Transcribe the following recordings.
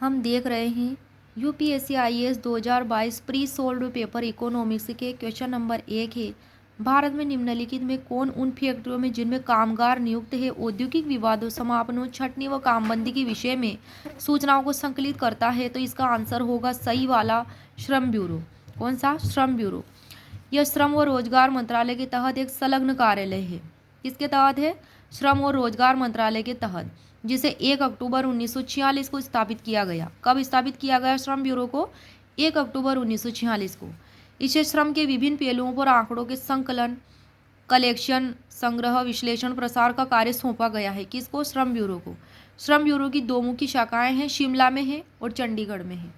हम देख रहे हैं UPSC IAS 2022 pre solved paper economics के क्वेश्चन नंबर 1 है। भारत में निम्नलिखित में कौन उन फैक्ट्रियों में जिनमें कामगार नियुक्त है औद्योगिक विवादों समापनों छटनी व कामबंदी के विषय में सूचनाओं को संकलित करता है? तो इसका आंसर होगा सही वाला श्रम ब्यूरो। कौन सा? श्रम ब्यूरो। यह श्रम व रोजगार मंत्रालय के तहत एक संलग्न कार्यालय है। किसके तहत है? श्रम और रोजगार मंत्रालय के तहत, जिसे 1 अक्टूबर 1946 को स्थापित किया गया। कब स्थापित किया गया श्रम ब्यूरो को? 1 अक्टूबर 1946 को। इसे श्रम के विभिन्न पहलुओं पर आंकड़ों के संकलन, कलेक्शन, संग्रह, विश्लेषण, प्रसार का कार्य सौंपा गया है। किसको? श्रम ब्यूरो को। श्रम ब्यूरो की 2 मुख्य शाखाएं हैं, शिमला में है और चंडीगढ़ में है।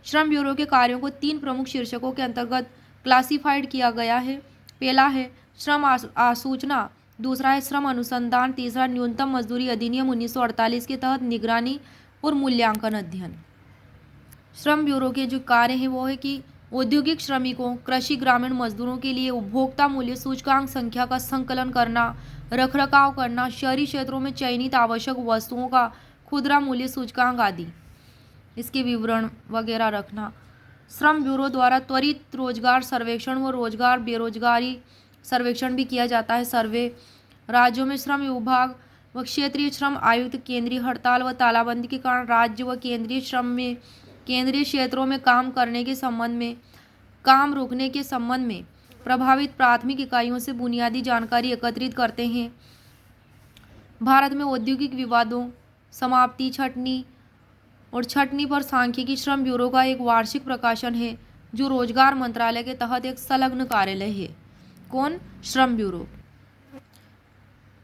श्रम ब्यूरो के कार्यों को 3 प्रमुख शीर्षकों के अंतर्गत क्लासिफाइड किया गया है। पहला है श्रम आसूचना, दूसरा है श्रम अनुसंधान, तीसरा न्यूनतम मजदूरी अधिनियम 1948 के तहत निगरानी और मूल्यांकन अध्ययन। श्रम ब्यूरो के जो कार्य हैं वो है कि औद्योगिक श्रमिकों, कृषि, ग्रामीण मजदूरों के लिए उपभोक्ता मूल्य सूचकांक संख्या का संकलन करना, रखरखाव करना, शहरी क्षेत्रों में चयनित आवश्यक वस्तुओं का खुदरा मूल्य सूचकांक आदि, इसके विवरण वगैरह रखना। श्रम ब्यूरो द्वारा त्वरित रोजगार सर्वेक्षण व रोजगार बेरोजगारी सर्वेक्षण भी किया जाता है। सर्वे राज्यों में श्रम विभाग व क्षेत्रीय श्रम आयुक्त केंद्रीय हड़ताल व तालाबंदी के कारण राज्य व केंद्रीय श्रम में केंद्रीय क्षेत्रों में काम करने के संबंध में, काम रोकने के संबंध में प्रभावित प्राथमिक इकाइयों से बुनियादी जानकारी एकत्रित करते हैं। भारत में औद्योगिक विवादों, समाप्ति, छटनी और छटनी पर सांख्यिकी श्रम ब्यूरो का एक वार्षिक प्रकाशन है, जो रोजगार मंत्रालय के तहत एक संलग्न कार्यालय है। कौन? श्रम ब्यूरो।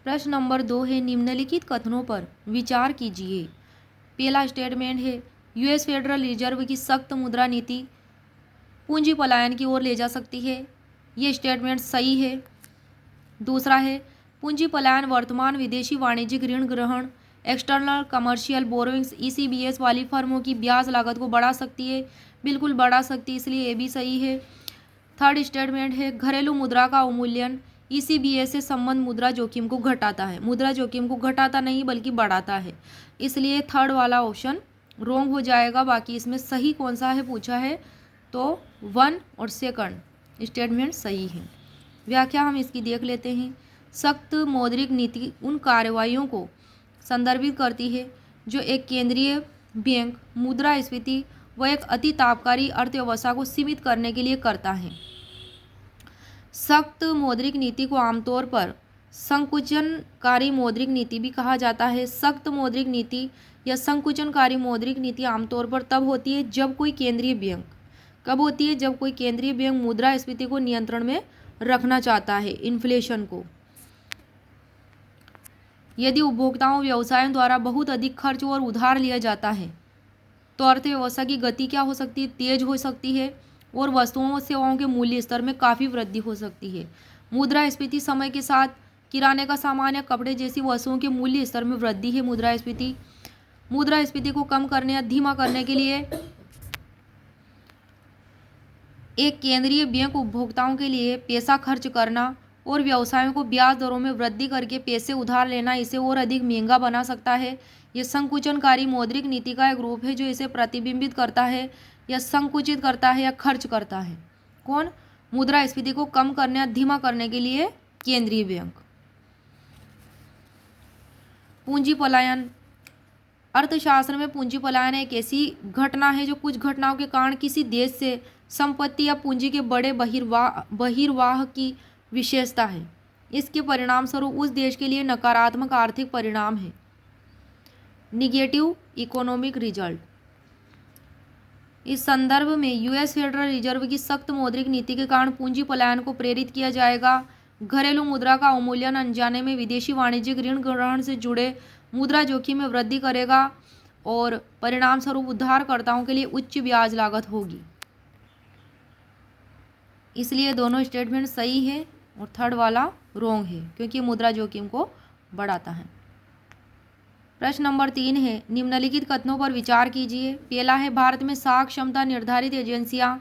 प्रश्न नंबर 2 है, निम्नलिखित कथनों पर विचार कीजिए। पहला स्टेटमेंट है, यूएस फेडरल रिजर्व की सख्त मुद्रा नीति पूंजी पलायन की ओर ले जा सकती है। ये स्टेटमेंट सही है। दूसरा है, पूंजी पलायन वर्तमान विदेशी वाणिज्यिक ऋण ग्रहण, एक्सटर्नल कमर्शियल बोरोइंग्स, ईसीबीएस वाली फर्मों की ब्याज लागत को बढ़ा सकती है। बिल्कुल बढ़ा सकती है, इसलिए ये भी सही है। थर्ड स्टेटमेंट है, घरेलू मुद्रा का अवमूल्यन ईसीबीएस से संबंध मुद्रा जोखिम को घटाता है। मुद्रा जोखिम को घटाता नहीं बल्कि बढ़ाता है, इसलिए थर्ड वाला ऑप्शन रॉन्ग हो जाएगा। बाकी इसमें सही कौन सा है पूछा है तो 1 और सेकंड स्टेटमेंट सही है। व्याख्या हम इसकी देख लेते हैं। सख्त मौद्रिक नीति उन कार्रवाइयों को संदर्भित करती है जो एक केंद्रीय बैंक मुद्रास्फीति व एक अति तापकारी अर्थव्यवस्था को सीमित करने के लिए करता है। सख्त मौद्रिक नीति को आमतौर पर संकुचनकारी मौद्रिक नीति भी कहा जाता है। सख्त मौद्रिक नीति या संकुचनकारी मौद्रिक नीति आमतौर पर तब होती है जब कोई केंद्रीय बैंक, कब होती है? जब कोई केंद्रीय बैंक मुद्रास्फीति को नियंत्रण में रखना चाहता है, इन्फ्लेशन को। यदि उपभोक्ताओं व्यवसायों द्वारा बहुत अधिक खर्च और उधार लिया जाता है तो अर्थव्यवस्था की गति क्या हो सकती है? तेज हो सकती है और वस्तुओं और सेवाओं के मूल्य स्तर में काफ़ी वृद्धि हो सकती है। मुद्रास्फीति समय के साथ किराने का सामान या कपड़े जैसी वस्तुओं के मूल्य स्तर में वृद्धि है। मुद्रास्फीति को कम करने या धीमा करने के लिए एक केंद्रीय बैंक उपभोक्ताओं के लिए पैसा खर्च करना और व्यवसायों को ब्याज दरों में वृद्धि करके पैसे उधार लेना इसे और अधिक महंगा बना सकता है। यह संकुचनकारी मौद्रिक नीति का एक रूप है जो इसे प्रतिबिंबित करता है या संकुचित करता है या खर्च करता है। कौन? मुद्रास्फीति को कम करने या धीमा करने के लिए केंद्रीय बैंक। पूंजी पलायन। अर्थशास्त्र में पूंजी पलायन एक ऐसी घटना है जो कुछ घटनाओं के कारण किसी देश से संपत्ति या पूंजी के बड़े बहिर्वाह की विशेषता है। इसके परिणाम स्वरूप उस देश के लिए नकारात्मक आर्थिक परिणाम है, निगेटिव इकोनॉमिक रिजल्ट। इस संदर्भ में यूएस फेडरल रिजर्व की सख्त मौद्रिक नीति के कारण पूंजी पलायन को प्रेरित किया जाएगा। घरेलू मुद्रा का अवमूल्यन अनजाने में विदेशी वाणिज्यिक ऋण ग्रहण से जुड़े मुद्रा जोखिम में वृद्धि करेगा और परिणाम स्वरूप उधारकर्ताओं के लिए उच्च ब्याज लागत होगी। इसलिए दोनों स्टेटमेंट सही है और थर्ड वाला रॉन्ग है क्योंकि मुद्रा जोखिम को बढ़ाता है। प्रश्न नंबर 3 है, निम्नलिखित कथनों पर विचार कीजिए। पहला है, भारत में साख क्षमता निर्धारित एजेंसियां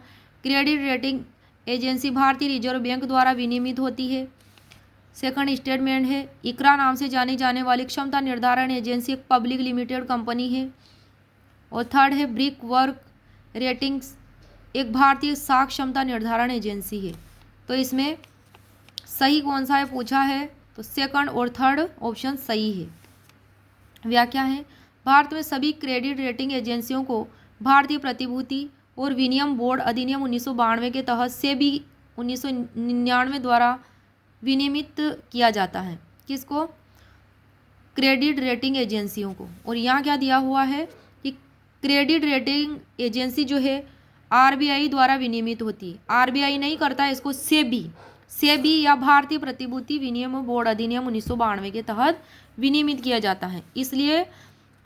क्रेडिट रेटिंग एजेंसी भारतीय रिजर्व बैंक द्वारा विनियमित होती है। सेकंड स्टेटमेंट है, इकरा नाम से जानी जाने वाली क्षमता निर्धारण एजेंसी एक पब्लिक लिमिटेड कंपनी है। और थर्ड है ब्रिक वर्क रेटिंग्स, एक भारतीय साख क्षमता निर्धारण एजेंसी है। तो इसमें सही कौन सा है पूछा है, तो सेकंड और थर्ड ऑप्शन सही है। व्याख्या है, भारत में सभी क्रेडिट रेटिंग एजेंसियों को भारतीय प्रतिभूति और विनिमय बोर्ड अधिनियम 1992 के तहत सेबी 1999 द्वारा विनियमित किया जाता है। किसको? क्रेडिट रेटिंग एजेंसियों को। और यहाँ क्या दिया हुआ है कि क्रेडिट रेटिंग एजेंसी जो है आरबीआई द्वारा विनियमित होती है। आरबीआई नहीं करता है इसको, सेबी या भारतीय प्रतिभूति विनिमय बोर्ड अधिनियम 1992 के तहत विनियमित किया जाता है। इसलिए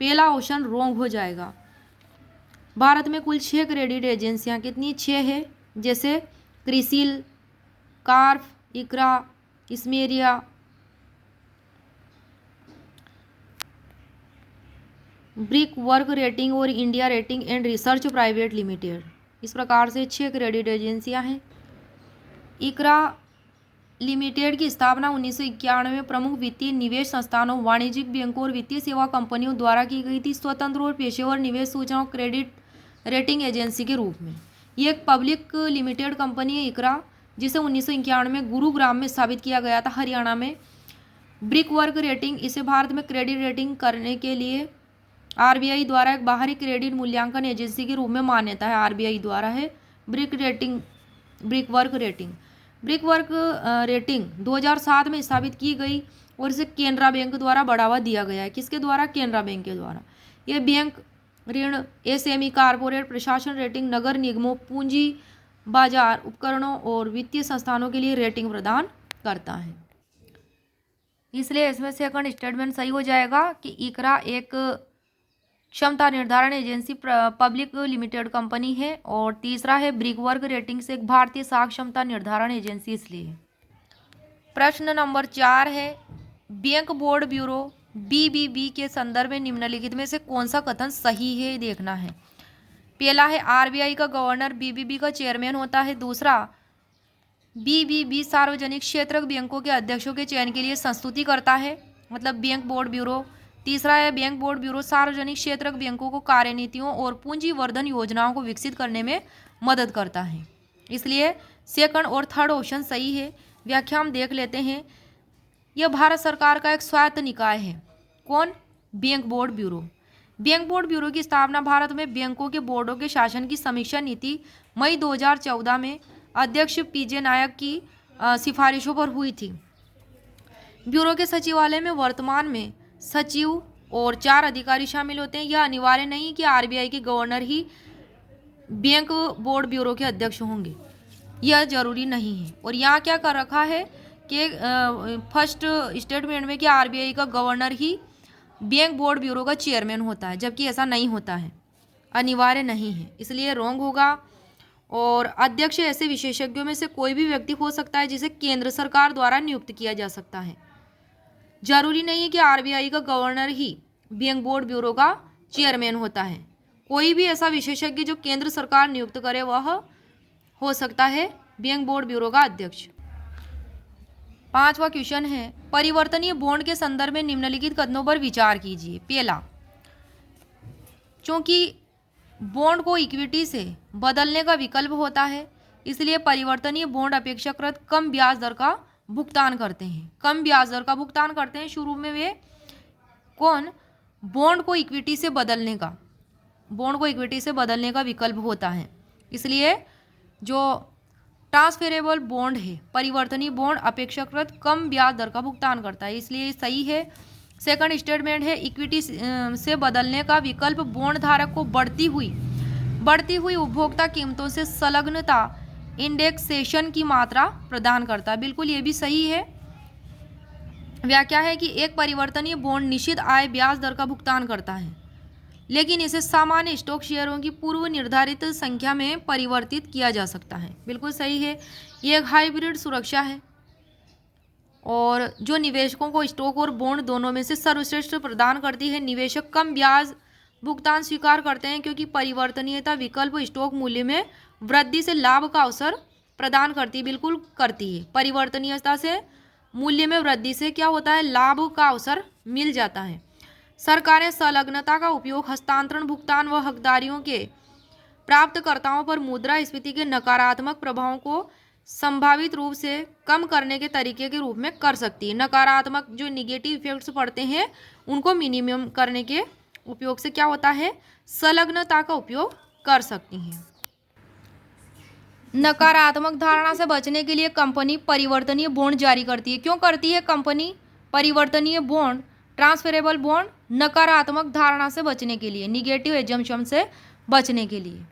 पहला ऑप्शन रॉन्ग हो जाएगा। भारत में कुल 6 क्रेडिट एजेंसियां, कितनी? 6 है। जैसे क्रिसिल, कार्फ, इकरा, इस्मेरिया, ब्रिक वर्क रेटिंग और India rating and research private limited. इस प्रकार से 6 क्रेडिट एजेंसियां हैं। इकरा लिमिटेड की स्थापना 1991 में प्रमुख वित्तीय निवेश संस्थानों, वाणिज्यिक बैंकों और वित्तीय सेवा कंपनियों द्वारा की गई थी, स्वतंत्र और पेशेवर निवेश सूचनाओं क्रेडिट रेटिंग एजेंसी के रूप में। ये एक पब्लिक लिमिटेड कंपनी है इकरा, जिसे 1991 में गुरुग्राम में स्थापित किया गया था, हरियाणा में। ब्रिक वर्क रेटिंग, इसे भारत में क्रेडिट रेटिंग करने के लिए आरबीआई द्वारा एक बाहरी क्रेडिट मूल्यांकन एजेंसी के रूप में मान्यता है, आरबीआई द्वारा है। ब्रिक वर्क रेटिंग 2007 में स्थापित की गई और इसे केनरा बैंक द्वारा बढ़ावा दिया गया है। किसके द्वारा? केनरा बैंक के द्वारा। यह बैंक ऋण, एसएमई, कारपोरेट प्रशासन रेटिंग, नगर निगमों, पूंजी बाजार उपकरणों और वित्तीय संस्थानों के लिए रेटिंग प्रदान करता है। इसलिए इसमें सेकंड स्टेटमेंट सही हो जाएगा कि इकरा एक क्षमता निर्धारण एजेंसी पब्लिक लिमिटेड कंपनी है। और तीसरा है ब्रिक वर्क रेटिंग्स, एक भारतीय साख क्षमता निर्धारण एजेंसी इसलिए। प्रश्न नंबर 4 है, बैंक बोर्ड ब्यूरो बीबीबी के संदर्भ में निम्नलिखित में से कौन सा कथन सही है, देखना है। पहला है आरबीआई का गवर्नर बीबीबी का चेयरमैन होता है। दूसरा, बीबीबी सार्वजनिक क्षेत्र बैंकों के अध्यक्षों के चयन के लिए संस्तुति करता है, मतलब बैंक बोर्ड ब्यूरो। तीसरा है, बैंक बोर्ड ब्यूरो सार्वजनिक क्षेत्र बैंकों को कार्यनीतियों और पूंजीवर्धन योजनाओं को विकसित करने में मदद करता है। इसलिए सेकंड और थर्ड ऑप्शन सही है। व्याख्या हम देख लेते हैं। यह भारत सरकार का एक स्वायत्त निकाय है। कौन? Bank board bureau. Bank board bureau की स्थापना भारत में बैंकों के बोर्डों के शासन की समीक्षा नीति मई 2014 में अध्यक्ष पीजे नायक की सिफारिशों पर हुई थी। ब्यूरो के सचिवालय में वर्तमान में सचिव और 4 अधिकारी शामिल होते हैं। यह अनिवार्य नहीं कि आरबीआई के गवर्नर ही बैंक बोर्ड ब्यूरो के अध्यक्ष होंगे, यह जरूरी नहीं है। और यहाँ क्या कर रखा है कि फर्स्ट स्टेटमेंट में कि आरबीआई का गवर्नर ही बैंक बोर्ड ब्यूरो का चेयरमैन होता है, जबकि ऐसा नहीं होता है, अनिवार्य नहीं है, इसलिए रॉन्ग होगा। और अध्यक्ष ऐसे विशेषज्ञों में से कोई भी व्यक्ति हो सकता है जिसे केंद्र सरकार द्वारा नियुक्त किया जा सकता है। जरूरी नहीं है कि आरबीआई का गवर्नर ही बैंक बोर्ड ब्यूरो का चेयरमैन होता है। कोई भी ऐसा विशेषज्ञ जो केंद्र सरकार नियुक्त करे वह हो सकता है बैंक बोर्ड ब्यूरो का अध्यक्ष। 5वां क्वेश्चन है, परिवर्तनीय बॉन्ड के संदर्भ में निम्नलिखित कथनों पर विचार कीजिए। पहला, चूंकि बॉन्ड को इक्विटी से बदलने का विकल्प होता है, इसलिए परिवर्तनीय बॉन्ड अपेक्षाकृत कम ब्याज दर का भुगतान करते हैं। कम ब्याज दर का भुगतान करते हैं शुरू में वे। कौन? बॉन्ड को इक्विटी से बदलने का विकल्प होता है। इसलिए जो ट्रांसफरेबल बॉन्ड है, परिवर्तनीय बॉन्ड अपेक्षाकृत कम ब्याज दर का भुगतान करता है, इसलिए सही है। सेकंड स्टेटमेंट है, इक्विटी से बदलने का विकल्प बॉन्ड धारक को बढ़ती हुई उपभोक्ता कीमतों से संलग्नता इंडेक्सेशन की मात्रा प्रदान करता है। बिल्कुल ये भी सही है। व्याख्या है कि एक परिवर्तनीय बॉन्ड निश्चित आय ब्याज दर का भुगतान करता है, लेकिन इसे सामान्य स्टॉक शेयरों की पूर्व निर्धारित संख्या में परिवर्तित किया जा सकता है। बिल्कुल सही है। ये एक हाइब्रिड सुरक्षा है और जो निवेशकों को स्टॉक और बॉन्ड दोनों में से सर्वश्रेष्ठ प्रदान करती है। निवेशक कम ब्याज भुगतान स्वीकार करते हैं क्योंकि परिवर्तनीयता विकल्प स्टॉक मूल्य में वृद्धि से लाभ का अवसर प्रदान करती है। बिल्कुल करती है। परिवर्तनीयता से मूल्य में वृद्धि से क्या होता है? लाभ का अवसर मिल जाता है। सरकारें संलग्नता का उपयोग हस्तांतरण, भुगतान व हकदारियों के प्राप्तकर्ताओं पर मुद्रास्फीति के नकारात्मक प्रभावों को संभावित रूप से कम करने के तरीके के रूप में कर सकती है। नकारात्मक जो निगेटिव इफेक्ट्स पड़ते हैं उनको मिनिमम करने के उपयोग से क्या होता है, संलग्नता का उपयोग कर सकती हैं। नकारात्मक धारणा से बचने के लिए कंपनी परिवर्तनीय बॉन्ड जारी करती है। क्यों करती है कंपनी परिवर्तनीय बॉन्ड, ट्रांसफरेबल बॉन्ड? नकारात्मक धारणा से बचने के लिए, निगेटिव एजम्पशन से बचने के लिए।